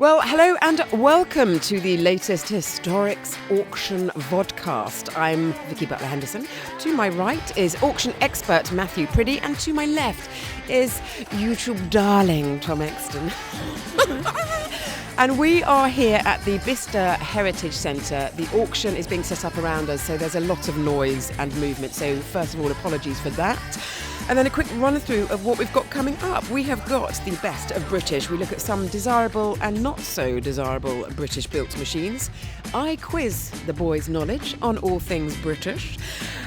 Well, hello and welcome to the latest Historics Auction Vodcast. I'm Vicki Butler-Henderson. To my right is auction expert Mathew Priddy, and to my left is YouTube darling Tom Exton. And we are here at the Bicester Heritage Centre. The auction is being set up around us, so there's a lot of noise and movement. So first of all, apologies for that. And then a quick run-through of what we've got coming up. We have got the best of British. We look at some desirable and not so desirable British-built machines. I quiz the boys' knowledge on all things British.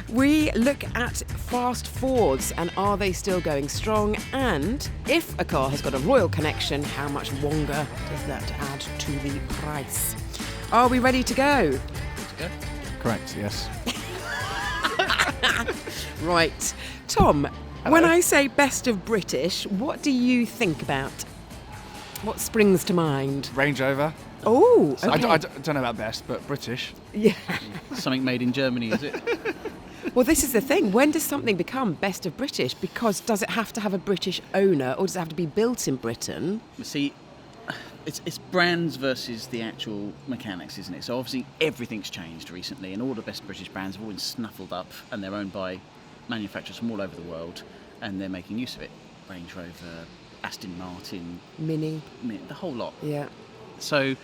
We look at fast Fords and are they still going strong? And if a car has got a royal connection, how much Wonga does that add to the price? Are we ready to go? Correct, yes. Right. Tom, hello. When I say best of British, what do you think about? What springs to mind? Range Rover. Oh, okay. I don't know about best, but British. Yeah. Something made in Germany, is it? Well, this is the thing. When does something become best of British? Because does it have to have a British owner, or does it have to be built in Britain? See, it's brands versus the actual mechanics, isn't it? So obviously everything's changed recently, and all the best British brands have all been snuffled up, and they're owned by manufacturers from all over the world, and they're making use of it. Range Rover, Aston Martin, Mini, the whole lot. Yeah. So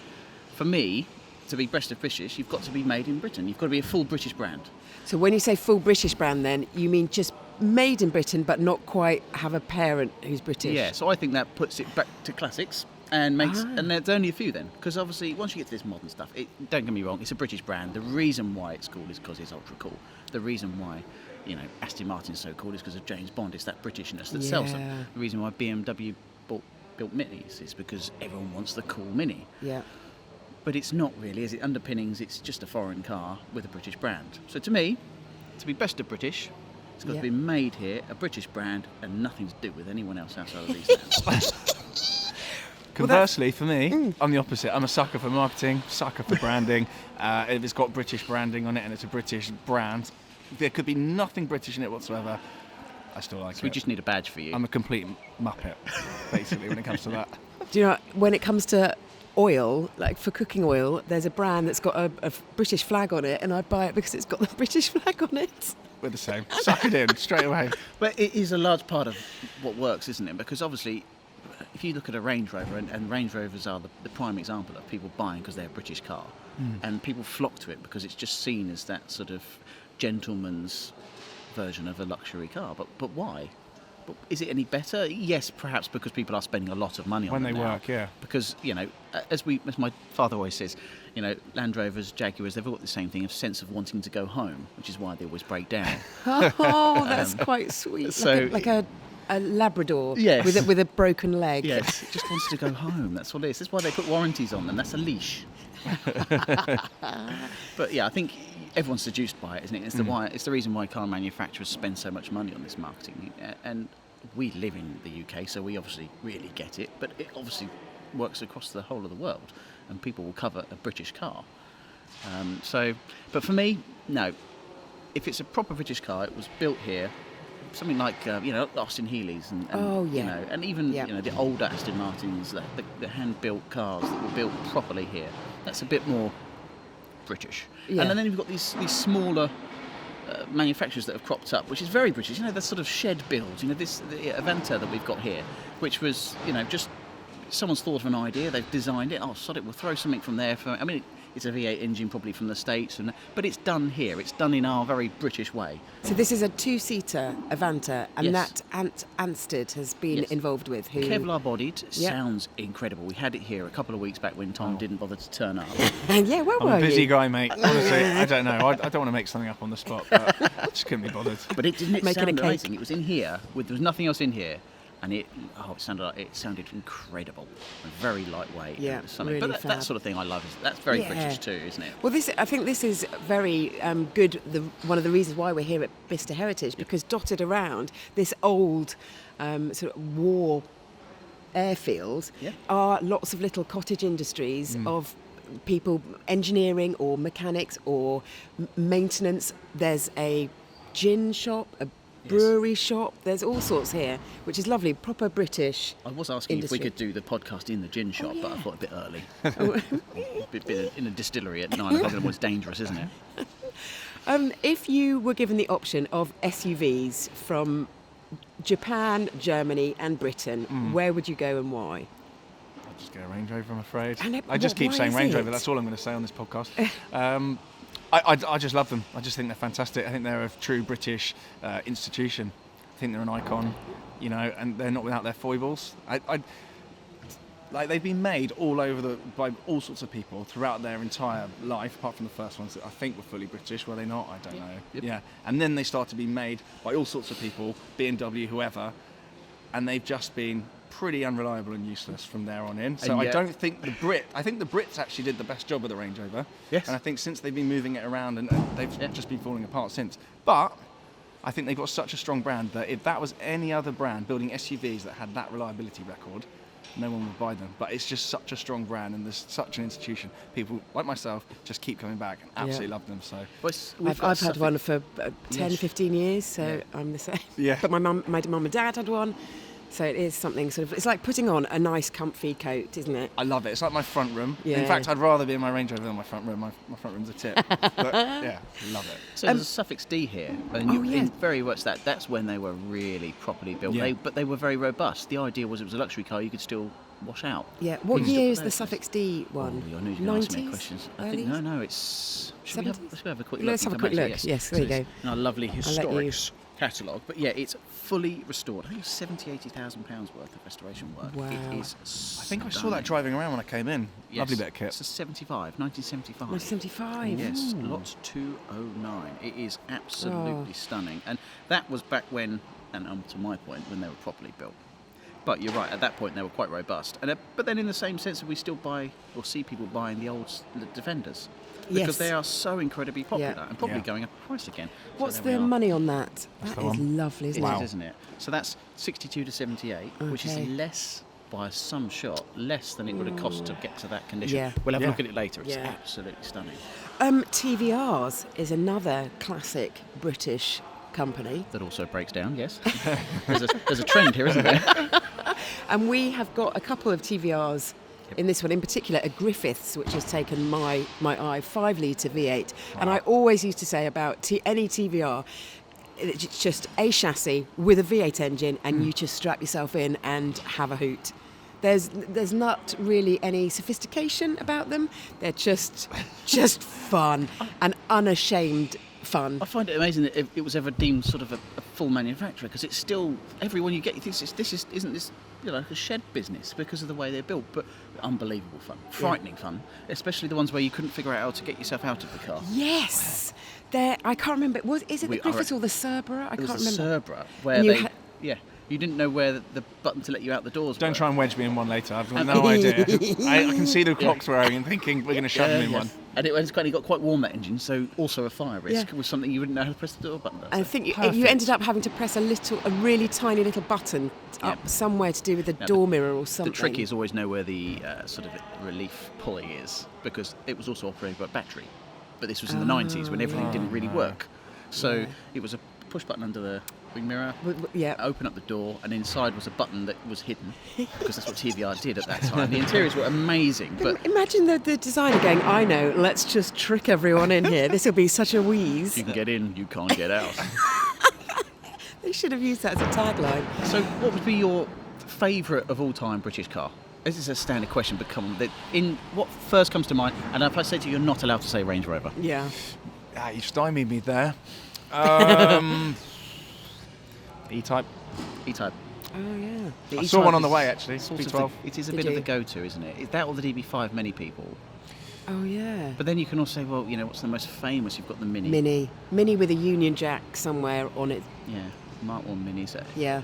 for me, to be best of British, you've got to be made in Britain. You've got to be a full British brand. So when you say full British brand, then you mean just made in Britain, but not quite have a parent who's British? Yeah, so I think that puts it back to classics and makes, and there's only a few then, because obviously once you get to this modern stuff, don't get me wrong, it's a British brand. The reason why it's cool is because it's ultra cool. The reason why, Aston Martin's so cool is because of James Bond. It's that Britishness that sells them. The reason why BMW built Minis is because everyone wants the cool Mini. Yeah. But it's not really, is it? Underpinnings, it's just a foreign car with a British brand. So to me, to be best of British, it's got to be made here, a British brand, and nothing to do with anyone else outside of these lands. Conversely, for me, I'm the opposite. I'm a sucker for marketing, sucker for branding. If it's got British branding on it and it's a British brand, there could be nothing British in it whatsoever. I still like it. We just need a badge for you. I'm a complete muppet, basically, when it comes to that. Do you know, when it comes to oil, like for cooking oil, there's a brand that's got a British flag on it, and I buy it because it's got the British flag on it. We're the same. Suck it in, straight away. But it is a large part of what works, isn't it? Because obviously, if you look at a Range Rover, and Range Rovers are the prime example of people buying because they're a British car, and people flock to it because it's just seen as that sort of gentleman's version of a luxury car. But why? But is it any better? Yes, perhaps because people are spending a lot of money on when them they now. work, yeah. Because as my father always says, Land Rovers, Jaguars, they've all got the same thing, a sense of wanting to go home, which is why they always break down. Oh, that's quite sweet. So like a Labrador, yes, with a broken leg. Yes, it just wants to go home. That's what it is. That's why they put warranties on them. That's a leash. But yeah, I think everyone's seduced by it, isn't it? It's the reason why car manufacturers spend so much money on this marketing. And we live in the UK, so we obviously really get it. But it obviously works across the whole of the world, and people will cover a British car. But for me, no. If it's a proper British car, it was built here. Something like Austin Healey's and and even the older Aston Martins, the hand-built cars that were built properly here. That's a bit more British. Yeah. And then you've got these smaller manufacturers that have cropped up, which is very British. The sort of shed build. The Avanta that we've got here, which was just someone's thought of an idea, they've designed it. Oh, sod it, we'll throw something from there. It's a V8 engine probably from the States, but it's done here. It's done in our very British way. So this is a two-seater Avanta, and Yes. that Anstead has been involved with. Who Kevlar bodied, sounds incredible. We had it here a couple of weeks back when Tom didn't bother to turn up. Yeah, where I'm were a busy you? guy, mate. Honestly, I don't know. I don't want to make something up on the spot, but I just couldn't be bothered. But it didn't Making a sound cake. amazing. It was in here, there was nothing else in here. And it sounded incredible, very lightweight. Yeah, It was something. really But fab. that sort of thing I love. That's very British too, isn't it? Well, I think this is very good. One of the reasons why we're here at Bicester Heritage, because dotted around this old sort of war airfield are lots of little cottage industries of people, engineering or mechanics or maintenance. There's a gin shop, a brewery shop. There's all sorts here, which is lovely. Proper British. I was asking industry. if we could do the podcast in the gin shop, but I thought a bit early. Oh. bit in a distillery at 9 o'clock in the morning is dangerous, isn't it? If you were given the option of SUVs from Japan, Germany and Britain, where would you go and why? I'll just get a Range Rover, I'm afraid. And I just keep why saying is Range it? Rover, that's all I'm going to say on this podcast. I just love them. I just think they're fantastic. I think they're a true British institution. I think they're an icon, and they're not without their foibles. Like they've been made all over by all sorts of people throughout their entire life, apart from the first ones that I think were fully British. Were they not? I don't know. Yep. Yeah, and then they start to be made by all sorts of people, BMW, whoever, and they've just been pretty unreliable and useless from there on in. So I don't think I think the Brits actually did the best job with the Range Rover. Yes. And I think since they've been moving it around and they've just been falling apart since. But I think they've got such a strong brand that if that was any other brand building SUVs that had that reliability record, no one would buy them. But it's just such a strong brand and there's such an institution. People like myself just keep coming back and absolutely love them. So I've had one for 10, 15 years, so I'm the same. Yeah. But my mum and dad had one. So it is something sort of, it's like putting on a nice comfy coat, isn't it? I love it. It's like my front room. Yeah. In fact, I'd rather be in my Range Rover than my front room. My front room's a tip. But yeah, love it. So there's a Suffix D here, and yeah. in very much that's when they were really properly built. Yeah. But they were very robust. The idea was it was a luxury car you could still wash out. Yeah. What You year still is the put Suffix D one? Oh, I knew you were going to ask me 90s? questions. I Early? think no, it's. Should we have a quick look? Let's have a quick look. Yes, there you go. In our lovely let you- historics catalogue. But yeah, it's fully restored. I think it's £80,000 worth of restoration work. Wow. It is I think I saw that driving around when I came in. Yes. Lovely bit of kit. It's a 1975. 1975. Yes, Ooh. lot 209. It is absolutely stunning. And that was back when, and to my point, when they were properly built. But you're right, at that point they were quite robust. But then in the same sense, we still buy or see people buying the Defenders. Because Yes. they are so incredibly popular Yeah. and probably Yeah. going up in price again. So What's there we the are. money on that? That's That the is one. lovely, isn't It it? is, isn't it? So that's 62 to 78, which is Okay. less by some shot, less than it would have cost to get to that condition. Yeah. We'll have a Yeah. look at it later. It's Yeah. absolutely stunning. TVRs is another classic British company. That also breaks down, yes. there's a trend here, isn't there? And we have got a couple of TVRs in this one, in particular a Griffiths, which has taken my eye, 5-litre V8. And I always used to say about any TVR, it's just a chassis with a V8 engine and you just strap yourself in and have a hoot. There's not really any sophistication about them. They're just fun and unashamed fun. I find it amazing that it was ever deemed sort of a full manufacturer, because it's still, everyone you get, you think isn't this a shed business because of the way they're built, but unbelievable fun, frightening fun, especially the ones where you couldn't figure out how to get yourself out of the car. Yes, I can't remember. Is it the Griffiths or the Cerberus? I It can't was remember. the Cerberus where And you they, you didn't know where the button to let you out the doors. Don't were. try and wedge me in one later. I've got no idea. I can see the clock throwing and thinking we're going to shove him in one. And it got quite warm, that engine, so also a fire risk was something you wouldn't know how to press the door button. I think you ended up having to press a really tiny little button up somewhere to do with the door mirror or something. The trick is always know where the sort of relief pulley is, because it was also operated by battery. But this was in the 90s when everything didn't really work. So it was a push button under the wing mirror, open up the door, and inside was a button that was hidden, because that's what TVR did at that time. The interiors were amazing. But imagine the designer going, I know, let's just trick everyone in here. This will be such a wheeze. you can get in, you can't get out. They should have used that as a tagline. So what would be your favourite of all time British car? This is a standard question, but come on, in what first comes to mind? And if I say to you, you're not allowed to say Range Rover. Yeah. You stymied me there. E-Type. E-Type. Oh, yeah. The I saw E-Type one on the is way, actually. sort of B12. it is a Did bit of you? the go-to, isn't it? Is that or the DB5? Many people. Oh, yeah. But then you can also say, well, what's the most famous? You've got the Mini. Mini with a Union Jack somewhere on it. Yeah, Mark 1 Mini. So Yeah.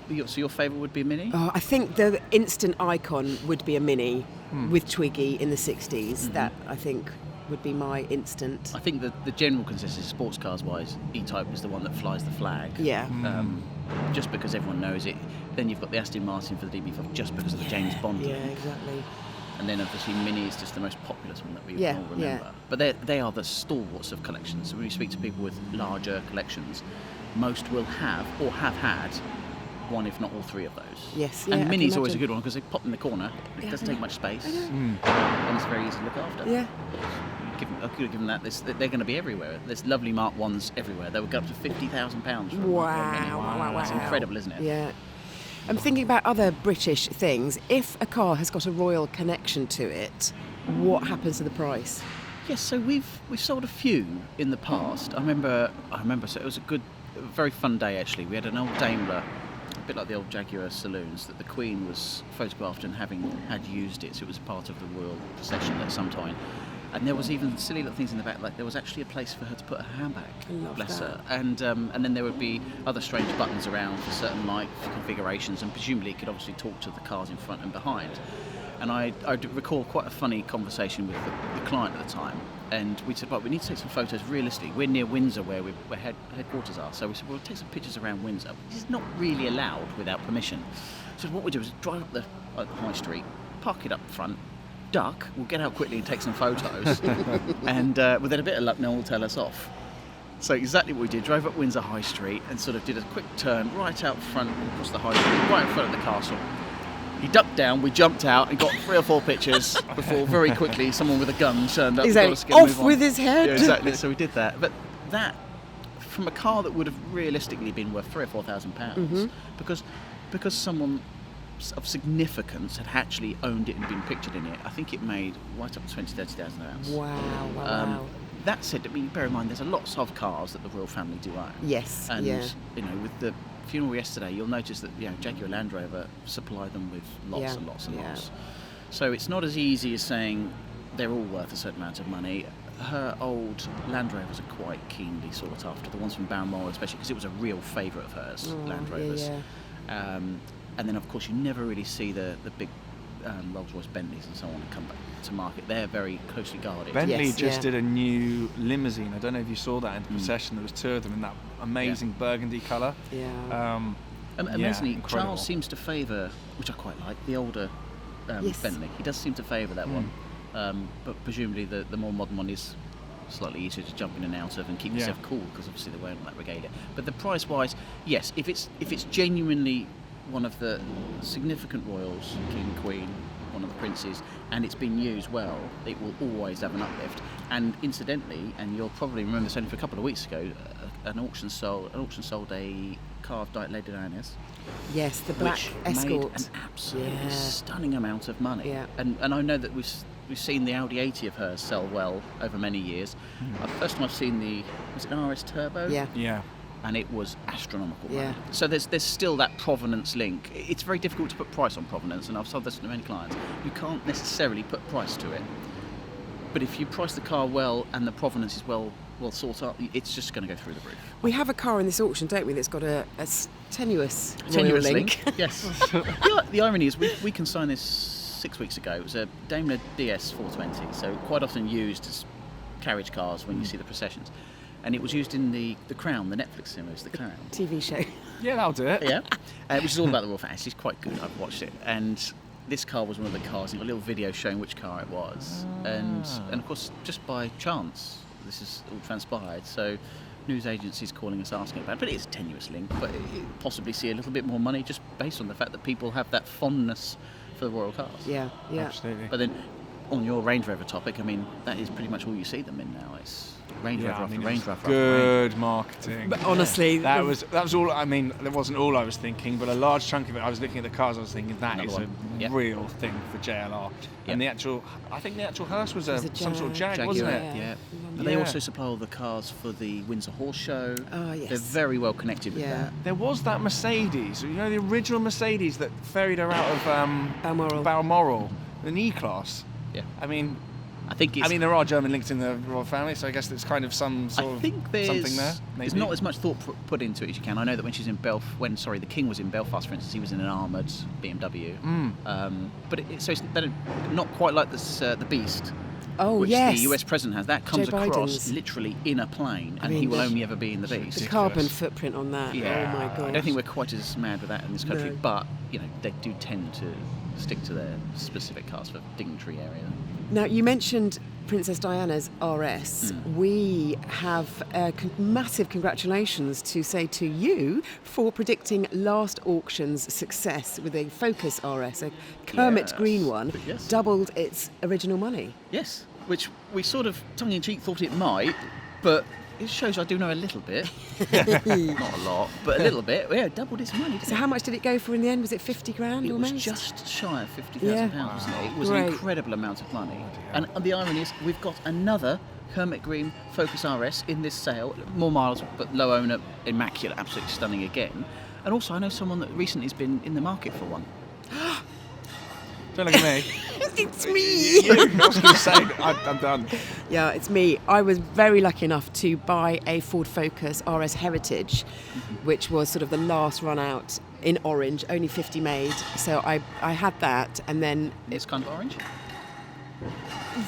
your favourite would be a Mini? Oh, I think the instant icon would be a Mini with Twiggy in the 60s. That, I think, would be my instant. I think the general consensus, sports cars wise, E-Type is the one that flies the flag. Yeah. Just because everyone knows it. Then you've got the Aston Martin for the DB5 just because of the James Bond. Yeah, exactly. And then obviously Mini is just the most populous one that we Yeah, all remember. yeah. But they are the stalwarts of collections. So when you speak to people with larger collections, most will have or have had one, if not all three of those. Yes, and yeah, I Mini's can always a imagine. good one because they pop in the corner. It doesn't take much space, and it's very easy to look after. Yeah. I could have given that. They're going to be everywhere. There's lovely Mark 1s everywhere. They would go up to £50,000 for a Mark 1 Mini. Wow. It's incredible, isn't it? Yeah. I'm thinking about other British things. If a car has got a royal connection to it, what happens to the price? Yes, so we've sold a few in the past. I remember. So it was a very fun day actually. We had an old Daimler, a bit like the old Jaguar saloons, that the Queen was photographed and had used it. So it was part of the royal procession at some time. And there was even silly little things in the back, like there was actually a place for her to put her handbag, bless her. And then there would be other strange buttons around for certain light configurations, and presumably it could obviously talk to the cars in front and behind. And I recall quite a funny conversation with the client at the time, and we said, well, we need to take some photos realistically. We're near Windsor where headquarters are, so we said, we'll take some pictures around Windsor, which is not really allowed without permission. So what we do is drive up the high street, park it up front, duck, we'll get out quickly and take some photos, and with a bit of luck no one will tell us off. So exactly what we did, drove up Windsor High Street and sort of did a quick turn right out front across the high street, right in front of the castle. He ducked down, we jumped out and got 3 or 4 pictures before very quickly someone with a gun turned up. Exactly. Off with his head. Yeah, exactly, so we did that. But that, from a car that would have realistically been worth £3,000 or £4,000, because someone of significance had actually owned it and been pictured in it, I think it made right up to £20,000-30,000. Wow. That said, I mean, bear in mind, there's lots of cars that the royal family do own. Yes. And you know, with the funeral yesterday, you'll notice that Jaguar Land Rover supply them with lots and lots and lots. So it's not as easy as saying they're all worth a certain amount of money. Her old Land Rovers are quite keenly sought after. The ones from Balmoral, especially because it was a real favourite of hers, Land Rovers. And then, of course, you never really see the big Rolls-Royce Bentleys and so on come back to market. They're very closely guarded. Bentley did a new limousine. I don't know if you saw that in the procession. There was 2 of them in that amazing burgundy colour. Amazingly, Charles seems to favour, which I quite like, the older Bentley. He does seem to favour that one. But presumably the more modern one is slightly easier to jump in and out of and keep yourself cool, because obviously they're wearing that regalia. But the price-wise, yes, if it's genuinely one of the significant royals, King, Queen, one of the princes, and it's been used well, it will always have an uplift. And incidentally, and you'll probably remember this only for a couple of weeks ago, an auction sold a car of Lady Diana's. Yes, the black Escort. Made an absolutely stunning amount of money. Yeah. And I know that we've seen the Audi 80 of hers sell well over many years. First time I've seen was it an RS Turbo? Yeah. And it was astronomical money. So there's still that provenance link. It's very difficult to put price on provenance, and I've told this to many clients. You can't necessarily put price to it, but if you price the car well and the provenance is well sought out, it's just going to go through the roof. We have a car in this auction, don't we, that's got a tenuous link. Yes. The irony is we consigned this 6 weeks ago. It was a Daimler Ds420, so quite often used as carriage cars when you see the processions. And it was used in the Crown, the Netflix series, The Crown. TV show. Yeah, that'll do it. Yeah, which is all about the royal family. It's quite good. I've watched it. And this car was one of the cars. And got a little video showing which car it was. And of course, just by chance, this is all transpired. So news agencies calling us asking about it. But it is a tenuous link. But it possibly see a little bit more money just based on the fact that people have that fondness for the royal cars. Yeah. Absolutely. But then, on your Range Rover topic, I mean, that is pretty much all you see them in now. It's Range Rover after Range Rover. Good marketing. But honestly, that was all. I mean, that wasn't all I was thinking, but a large chunk of it. I was looking at the cars. I was thinking that is a real thing for JLR. And I think the actual hearse was some sort of Jag, wasn't it? Yeah. But they also supply all the cars for the Windsor Horse Show. Oh yes. They're very well connected with that. There was that Mercedes, the original Mercedes that ferried her out of Balmoral, an E-Class. Yeah. I mean, there are German links in the royal family, so I guess there's kind of some sort of something there. There's not as much thought put into it as you can. I know that when she's in the King was in Belfast, for instance, he was in an armoured BMW. But it's not quite like this, the Beast. Oh, which yes. the US president has. That comes Joe across Biden's. Literally in a plane, and he will only ever be in the Beast. The carbon footprint on that. Yeah. Oh my god. I don't think we're quite as mad with that in this country, but they do tend to stick to their specific cars for dignitary area. Now, you mentioned Princess Diana's RS, we have massive congratulations to say to you for predicting last auction's success with a Focus RS, a Kermit green one, doubled its original money. Yes, which we sort of tongue-in-cheek thought it might, but it shows I do know a little bit. Not a lot, but a little bit. Yeah, doubled its money. So how much did it go for in the end? Was it 50 grand almost? It was just shy of £50,000, wasn't it? It was an incredible amount of money. And the irony is we've got another Kermit Green Focus RS in this sale. More miles, but low owner, immaculate, absolutely stunning again. And also I know someone that recently has been in the market for one. Don't look at me. It's me. I was going to say, I'm done. Yeah, it's me. I was very lucky enough to buy a Ford Focus RS Heritage, which was sort of the last run out in orange, only 50 made. So I had that, and then... It's kind of orange?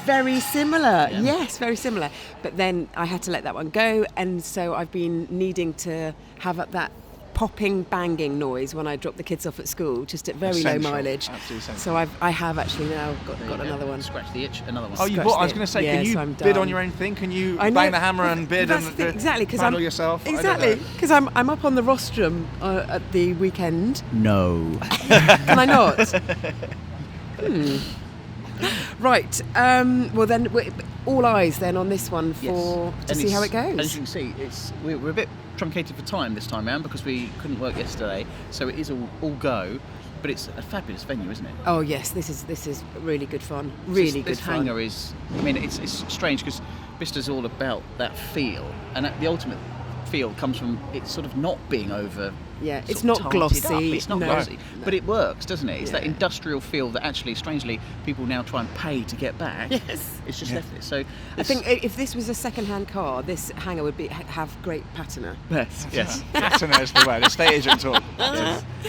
Very similar. Yeah. Yes, very similar. But then I had to let that one go, and so I've been needing to have that popping, banging noise when I drop the kids off at school, just at very low mileage. Absolutely essential. So I have actually now got another one. Scratch the itch, another one. Oh, you bought? I was going to say, can you bid on your own thing? Can you bang the hammer and bid and exactly, handle yourself? Exactly, because I'm up on the rostrum at the weekend. No. Can I not? Right. Well, then all eyes then on this one to see how it goes. As you can see, we're a bit truncated for time this time around because we couldn't work yesterday, so it is all go. But it's a fabulous venue, isn't it? Oh yes, this is really good fun. Really good this fun. hangar is. I mean, it's strange because Bista's all about that feel, and the ultimate feel comes from it sort of not being over. Yeah, it's not glossy. It's not glossy, but it works, doesn't it? It's that industrial feel that actually, strangely, people now try and pay to get back. Yes, it's just left it. So I think if this was a second-hand car, this hangar would have great patina. Yes. Patina is the word. Estate agent talk.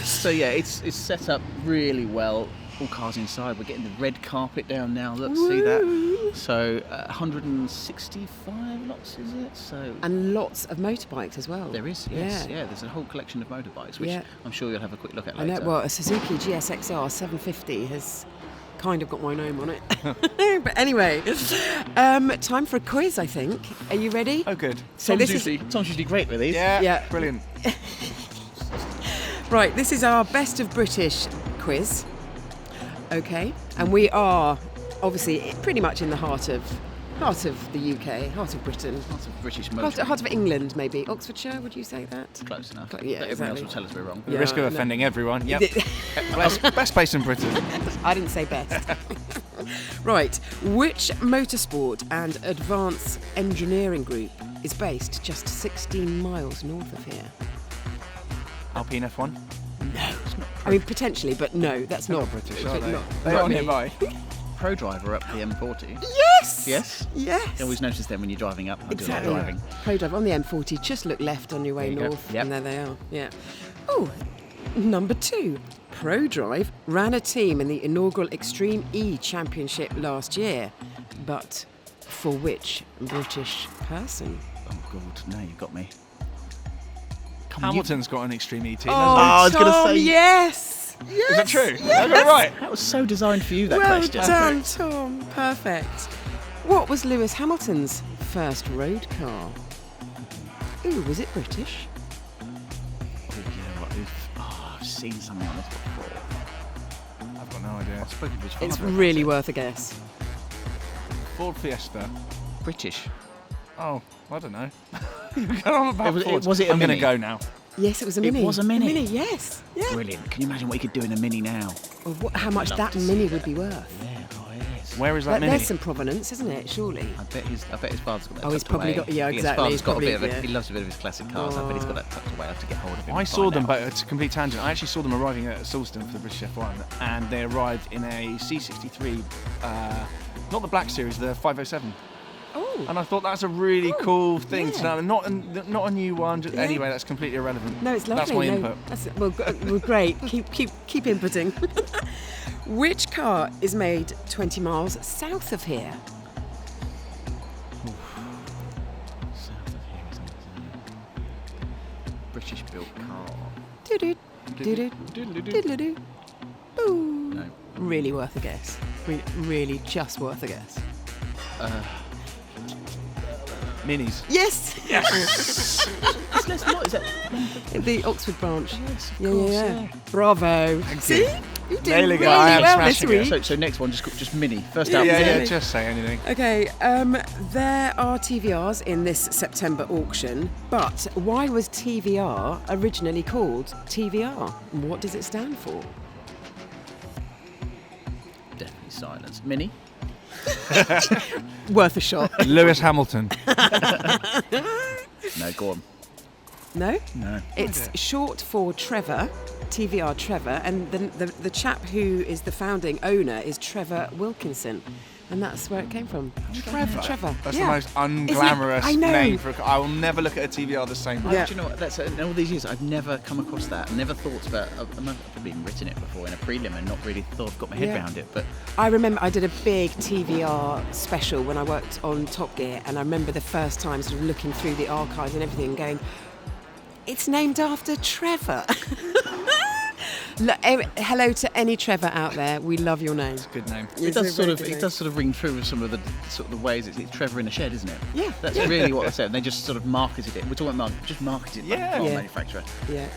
So yeah, it's set up really well. All cars inside. We're getting the red carpet down now. Look, see that? So 165 lots, is it? So and lots of motorbikes as well. There is, yes, yeah. There's a whole collection of motorbikes, which I'm sure you'll have a quick look at later. I know. Well, a Suzuki GSXR 750 has kind of got my name on it. But anyway, time for a quiz, I think. Are you ready? Oh, good. So Tom's usually great with these. Yeah. Brilliant. Right, this is our Best of British quiz. Okay, and we are obviously pretty much in the heart of the UK, heart of Britain, Heart of British motoring. heart of England, maybe Oxfordshire. Would you say that? Close enough. Yeah, but everyone else will tell us we're wrong. The risk of offending everyone. Yep. Best place in Britain. I didn't say best. Right, which motorsport and advanced engineering group is based just 16 miles north of here? Alpine F1. No, it's not. I mean, potentially, but no, that's not British, are they? Not, they are nearby. Pro driver up the M40. Yes! Yes? Yes. You always notice them when you're driving up. Exactly. Driving. Pro driver on the M40, just look left on your way north, and there they are. Yeah. Oh, number 2. Pro Drive ran a team in the inaugural Extreme E Championship last year, but for which British person? Oh, God, now you've got me. Hamilton's got an Extreme E team. I was going to say yes. Is that true? Yes. I got it right. That was so designed for you, that well question. Well done, Tom. Perfect. What was Lewis Hamilton's first road car? Ooh, was it British? Oh, you know what? I've seen something on this before. I've got no idea. It's really worth a guess. Ford Fiesta. British. Oh, I don't know. You go on about Ford. Was it a I'm Mini? going to go now. Yes, it was a Mini. It was a Mini? A Mini, yes. Yeah. Brilliant. Can you imagine what you could do in a Mini now? Or how much that Mini would be worth? Yeah, it is. Where is that Mini? There's some provenance, isn't it, surely? I bet his father's got that he's tucked probably away. got, yeah, His exactly. father's got probably, a bit of a, he loves a bit of his classic cars. I bet he's got that tucked away. I have to get hold of him. I saw them, but it's a complete tangent. I actually saw them arriving at Silverstone for the British F1, and they arrived in a C63, not the Black Series, the 507. Oh. And I thought that's a really cool thing to yeah. know. Not a new one. Yeah. Anyway, that's completely irrelevant. No, it's lovely. That's my input. Well, great. Keep inputting. Which car is made 20 miles south of here? South of here, isn't it? British built car. Do-do, do-do, diddle-do. Boo. No. Really worth a guess. Really just worth a guess. Minis. Yes. Yes. Is that? The Oxford branch. Yes, of Yeah, course, yeah. Bravo. Thank See? you. You did Nailing really it. I am well this smashing it. week. So next one, just Mini. First Yeah, out. yeah, just say anything. Okay, there are TVRs in this September auction, but why was TVR originally called TVR? What does it stand for? Definitely silence. Mini. Worth a shot. Lewis Hamilton. No, go on. No? No. It's short for Trevor, TVR Trevor, and the chap who is the founding owner is Trevor Wilkinson. And that's where it came from. Trevor. That's Yeah. the most Isn't it? unglamorous I know. name for a car. I will never look at a TVR the same way. Yeah. Do you know what? That's in all these years, I've never come across that. I've never thought about. I've probably even written it before in a prelim and not really thought I've got my head Yeah. around it. But I remember I did a big TVR special when I worked on Top Gear, and I remember the first time sort of looking through the archives and everything and going, it's named after Trevor. Hello to any Trevor out there. We love your name. Good name. it does sort of ring true with some of the ways it's Trevor in a shed, isn't it? Yeah. That's really what they said. And they just sort of marketed it. We're talking about just marketed by the car Yeah. manufacturer. Yeah.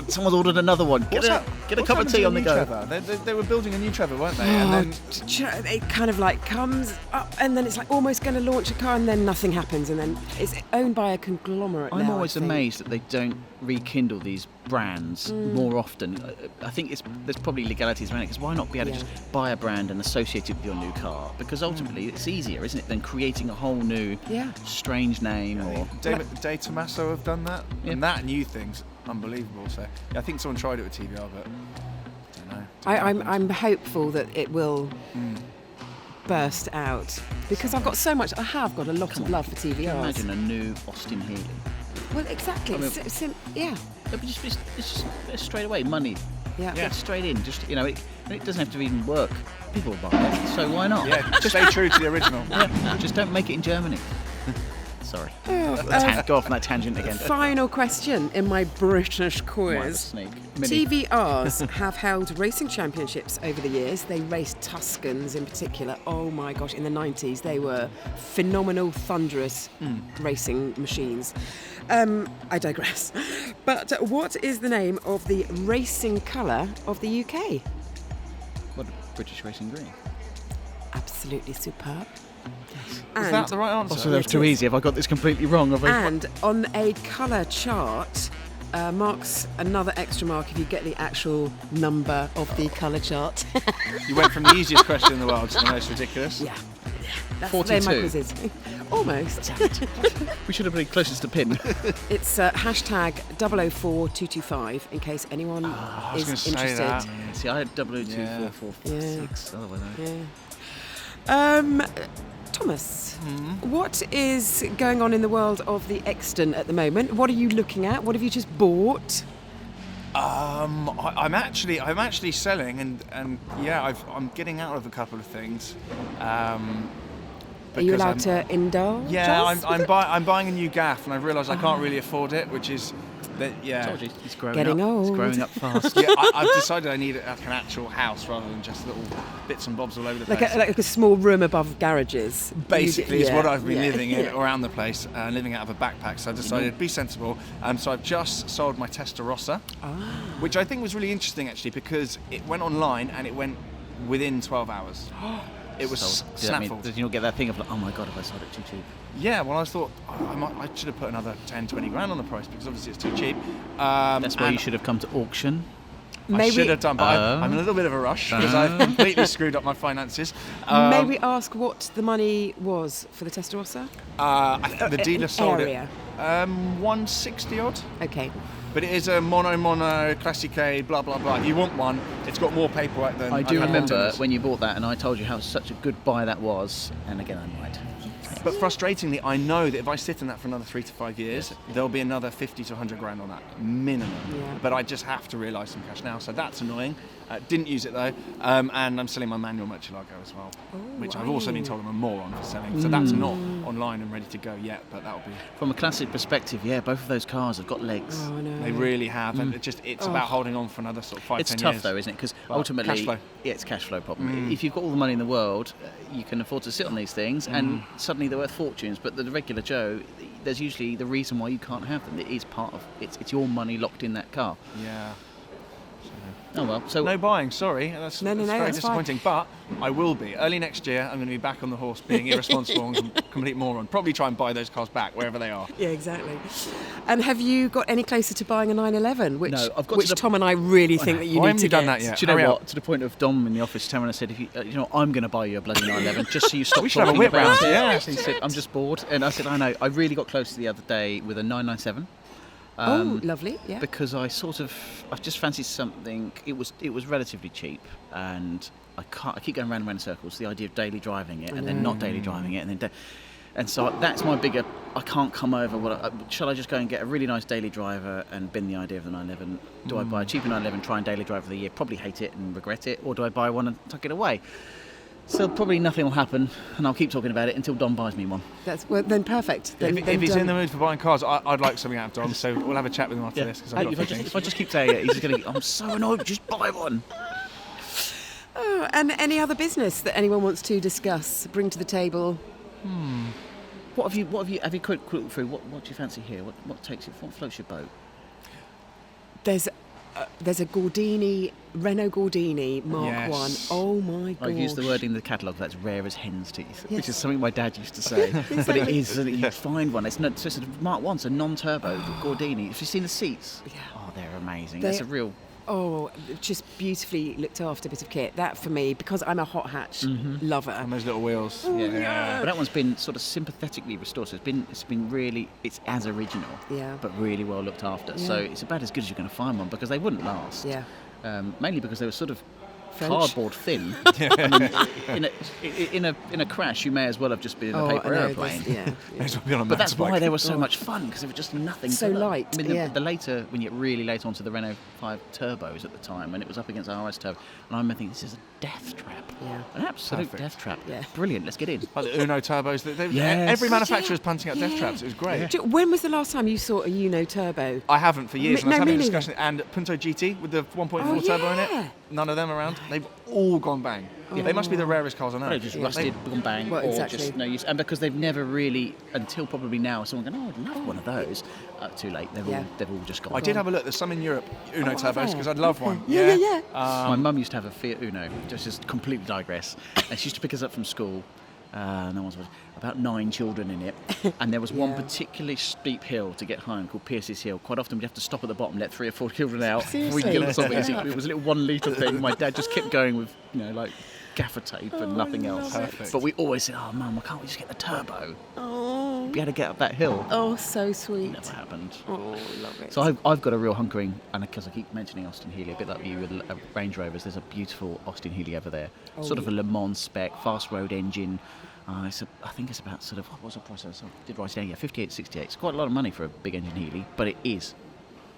Someone's ordered another one. Get a cup of tea on the go. Trevor? They were building a new Trevor, weren't they? Oh, And then it kind of like comes up and then it's like almost going to launch a car and then nothing happens and then it's owned by a conglomerate I'm now, always I think. amazed that they don't rekindle these brands more often. I think there's probably legalities around it, because why not be able to just buy a brand and associate it with your new car? Because ultimately it's easier, isn't it, than creating a whole new strange name or... Dave Tommaso have done that. Yeah. And that new thing's unbelievable. So yeah, I think someone tried it with TVR, but I don't know. I'm hopeful that it will burst out because I have got a lot of love for Can you TVRs. imagine a new Austin Healey? Well, exactly. I mean- Yeah. But it's just straight away money. Yeah. Get straight in. Just it doesn't have to even work. People will buy it, so why not? Yeah, just stay true to the original. Yeah, just don't make it in Germany. Sorry. Go off on that tangent again. Final question in my British Why the quiz. snake? Mini. TVRs have held racing championships over the years. They raced Tuscans in particular. Oh my gosh, in the 90s they were phenomenal, thunderous racing machines. I digress. But what is the name of the racing colour of the UK? What, British Racing Green? Absolutely superb. Is that the right answer? Also, that was too easy. Have I got this completely wrong? And on a colour chart, marks another extra mark if you get the actual number of the colour chart. You went from the easiest question in the world to the most ridiculous. Yeah. That's 42. they're my quizzes. Almost. We should have been closest to pin. It's hashtag 004225 in case anyone I was is gonna say interested. that. See, I had 02446. Yeah. Otherwise, Thomas, what is going on in the world of the Exton at the moment? What are you looking at? What have you just bought? I'm actually selling, and yeah, I'm getting out of a couple of things. Are you allowed to indulge? Yeah, us with it? I'm buying a new gaff, and I've realised I can't really afford it, which is told you, it's growing Getting up. old. It's growing up fast. Yeah, I've decided I need like an actual house rather than just little bits and bobs all over the place. Like a small room above garages. Basically, is what I've been yeah, living in yeah. around the place, living out of a backpack. So I decided to be sensible. So I've just sold my Testarossa, which I think was really interesting actually because it went online and it went within 12 hours. It was snaffled. Did you not get that thing of like, oh my god, have I sold it too cheap? Yeah, well, I thought I should have put another 10, 20 grand on the price because obviously it's too cheap. That's why you should have come to auction. I should have done, but I'm in a little bit of a rush because I've completely screwed up my finances. May we ask what the money was for the Testarossa? I think the dealer sold area. it 160 odd. Okay. But it is a mono classique, blah blah blah. If you want one, it's got more paperwork than I do I've had remember Montanas. when you bought that, and I told you how such a good buy that was. And again, I might. But frustratingly, I know that if I sit in that for another 3 to 5 years, there'll be another 50 to 100 grand on that minimum. Yeah. But I just have to realise some cash now, so that's annoying. Didn't use it though, and I'm selling my manual Murcielago as well, which I've also been told I'm a moron for selling. So that's not online and ready to go yet, but that'll be. From a classic perspective, yeah, both of those cars have got legs. Oh, no. They really have, and it's about holding on for another sort of 5-10 years. It's tough though, isn't it? Because ultimately, cash flow. Yeah, it's cash flow problem. If you've got all the money in the world, you can afford to sit on these things, and suddenly they're worth fortunes. But the regular Joe, there's usually the reason why you can't have them. It is part of it's your money locked in that car. Yeah. Oh well, so no buying. Sorry, that's very that's disappointing. But I will be early next year. I'm going to be back on the horse, being irresponsible and complete moron. Probably try and buy those cars back wherever they are. Yeah, exactly. And have you got any closer to buying a 911? Which, no, I've got which Tom and I really think that you Why need haven't to you done get. that yet? Do you know what? To the point of Dom in the office, Tamara said, "If I'm going to buy you a bloody 911 just so you stop We should have a talking whip about round, it." yeah. He said, "I'm just bored," and I said, "I know." I really got close the other day with a 997. Lovely, yeah. Because I just fancied something. It was relatively cheap, and I keep going round and round in circles. The idea of daily driving it, and then not daily driving it, and then. And so that's my bigger. I can't come over. Shall I just go and get a really nice daily driver and bin the idea of the 911? Do I buy a cheaper 911, try and daily drive for the year, probably hate it and regret it, or do I buy one and tuck it away? So probably nothing will happen, and I'll keep talking about it until Dom buys me one. Then perfect. If he's in the mood for buying cars, I'd like something out of Dom. So we'll have a chat with him after this. Because if I just keep saying it, he's just going to. I'm so annoyed. Just buy one. Oh, and any other business that anyone wants to discuss, bring to the table? What have you quick through? What do you fancy here? What floats your boat? There's a Gordini, Renault Gordini Mark 1. Oh my god! I've used the word in the catalogue that's rare as hen's teeth, which is something my dad used to say. But it is, you find one. It's not. So it's a Mark 1, so non-turbo Gordini. Have you seen the seats? Yeah. Oh, they're amazing. That's a real. Oh, just beautifully looked after bit of kit. That for me, because I'm a hot hatch lover. And those little wheels. Yeah. But that one's been sort of sympathetically restored. So it's been really, it's as original, but really well looked after. Yeah. So it's about as good as you're going to find one, because they wouldn't last. Yeah. Mainly because they were sort of cardboard thin. I mean, in a crash, you may as well have just been in a paper aeroplane. But that's why they were so much fun, because they were just nothing. So light. I mean, the later, when you get really late onto the Renault 5 turbos at the time, when it was up against RS turbo, and I'm thinking, this is a death trap. Yeah. An absolute death trap. Yeah. Brilliant. Let's get in. Like the Uno turbos. Every manufacturer's punting out death traps. It was great. Yeah. When was the last time you saw a Uno turbo? I haven't for years. And I was having a discussion. And Punto GT with the 1.4 turbo in it. None of them around. They've all gone bang. Yeah. They must be the rarest cars on earth. They've just rusted, gone bang, or just no use. And because they've never really, until probably now, someone going, I'd love one of those. Too late. They've all just gone. I did have a look. There's some in Europe, Uno turbos, because I'd love one. Yeah. My mum used to have a Fiat Uno. Just completely digress. And she used to pick us up from school. About 9 children in it, and there was one particularly steep hill to get home called Pierce's Hill. Quite often we'd have to stop at the bottom, let 3 or 4 children out. Seriously? We'd get on top of it. It was a little 1 litre thing. My dad just kept going with, like gaffer tape and nothing else. Perfect. But we always said, "Oh, Mum, why can't we just get the turbo?" Oh, we had to get up that hill. Oh, so sweet. Never happened. Oh, love it. So I've got a real hunkering, and because I keep mentioning Austin Healey, a bit like you with Range Rovers, there's a beautiful Austin Healey over there, sort of a Le Mans spec, fast road engine. I think it's about sort of, what was the price? I did write it down. 58.68. It's quite a lot of money for a big engine Healey, but it is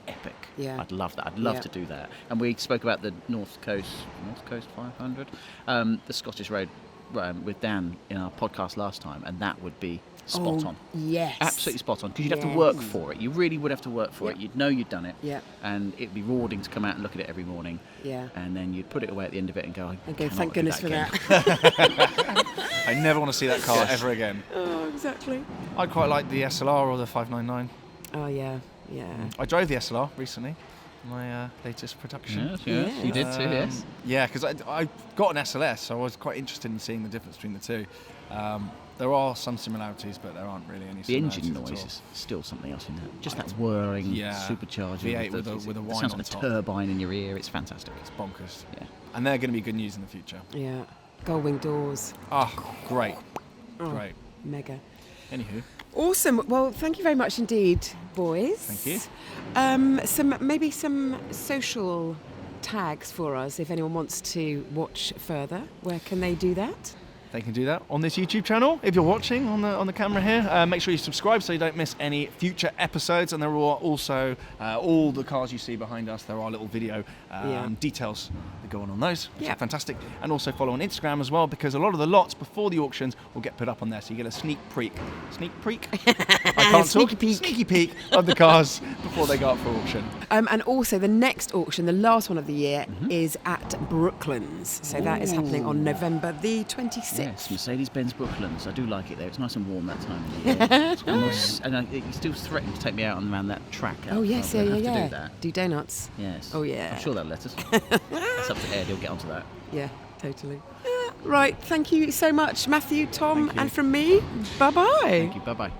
epic. Yeah. I'd love that. I'd love to do that. And we spoke about the North Coast 500, the Scottish Road with Dan in our podcast last time, and that would be spot on. Yes. Absolutely spot on, because you'd have to work for it. You really would have to work for it. You'd know you'd done it. Yeah. And it'd be rewarding to come out and look at it every morning. Yeah. And then you'd put it away at the end of it and go, thank goodness for that. I never want to see that car ever again. Oh, exactly. I quite like the SLR or the 599. Oh, yeah. I drove the SLR recently. My latest production. Yes, you did too, yes. Yeah, because I got an SLS, so I was quite interested in seeing the difference between the two. There are some similarities, but there aren't really any similarities. The engine noise is still something else in that. Just that whirring, supercharger. V8 with a whine sounds on like a top. Turbine in your ear. It's fantastic. It's bonkers. Yeah. And they're going to be good news in the future. Yeah. Gull-wing doors. Oh, great. Great. Mega. Anywho. Awesome. Well, thank you very much indeed, boys. Thank you. Maybe some social tags for us if anyone wants to watch further. Where can they do that? they can do that on this YouTube channel. If you're watching on the camera here, make sure you subscribe so you don't miss any future episodes. And there are also all the cars you see behind us. There are little video details that go on those, which are fantastic. And also follow on Instagram as well, because a lot of the lots before the auctions will get put up on there, so you get a sneak peek. I can't talk. Sneaky peek of the cars before they go up for auction. And also the next auction, the last one of the year, is at Brooklands. So that is happening on November the 26th. Yes, Mercedes-Benz Brooklands. I do like it there. It's nice and warm that time of the year. And you still threatened to take me out around that track. Oh yes, yeah. To do that. Do donuts. Yes. Oh yeah. I'm sure they'll let us. It's up to Ed. He'll get onto that. Yeah, totally. Right. Thank you so much, Matthew, Tom, and from me. Bye bye. Thank you. Bye bye.